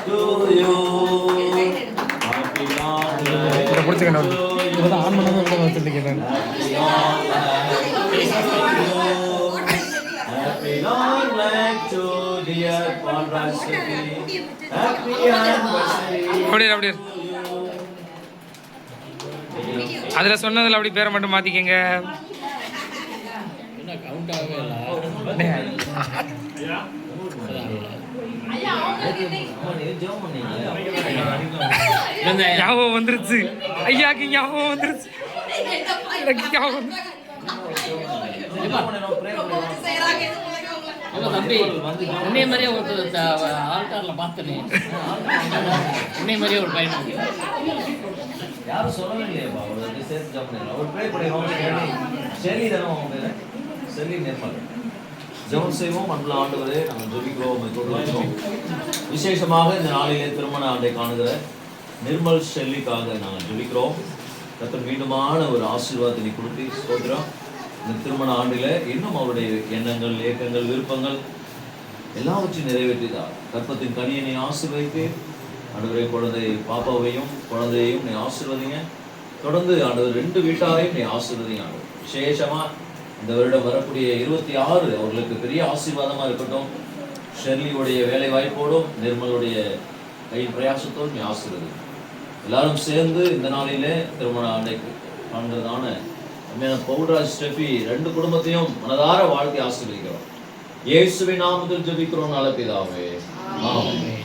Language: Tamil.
to you. Happy long life to you. Happy long life to dear Conrad Steffi. Happy anniversary. அப்படியே அதில் சொன்னதில் அப்படி பேரை மட்டும் மாற்றிக்கங்க. ஞாபகம் வந்துருச்சு ஐயாக்கு, ஞாபகம் வந்துருச்சு எனக்கு ஞாபகம். தம்பி உன்னைய மாதிரியே ஒரு ஆல்டார்ல பார்த்தனே, உன்னைய மாதிரியே ஒரு பையன் யாரும் சொல்லவே இல்லையப்பா. ஒரு சேர்த்து ஜம்ப் பண்ணலாம். ஒரு ப்ரே பண்ணிடுவோம். ஷெல்லி தானே அவங்க பேர்? ஷெல்லி நிர்மல். ஜெபம் செய்வோம். அன்புள்ள ஆண்டவரே, நாங்கள் ஜெபிக்கிறோம், கொடுக்கிறோம். விசேஷமாக இந்த நாளிலே திருமண ஆண்டை காணுகிற நிர்மல் ஷெல்லிக்காக நாங்கள் ஜெபிக்கிறோம். கர்த்தர் மீண்டுமான ஒரு ஆசீர்வாதத்தை கொடுத்து ஸ்தோத்திரம். இந்த திருமண ஆண்டில் இன்னும் அவருடைய எண்ணங்கள், ஏக்கங்கள், விருப்பங்கள் எல்லாவற்றையும் நிறைவேற்றினார். கற்பத்தின் கனியனை ஆசீர்வதித்து ஆண்டவரை குழந்தை பாப்பாவையும் குழந்தையையும் நீ ஆசீர்வதிங்க. தொடர்ந்து ஆண்டவர் 2 வீட்டாரையும் நீ ஆசீர்வதிங்க. ஆண்டவர் விசேஷமா இந்த வருடம் வரக்கூடிய 26 அவர்களுக்கு பெரிய ஆசீர்வாதமா இருக்கட்டும். ஷெர்லியுடைய வேலை வாய்ப்போடும் நிர்மலுடைய கையின் பிரயாசத்தோடு நீ ஆசீர்வதி. எல்லாரும் சேர்ந்து இந்த நாளிலே திருமண ஆண்டைக்கு காண்கிறதான பவுல்ராஜ் ஸ்டெஃபி 2 குடும்பத்தையும் மனதார வாழ்க்கை ஆசீர்வதிக்கிறோம். இயேசுவின் நாமத்தில் ஜெபிக்கிறோம் நல்ல பிதாவே. ஆமென்.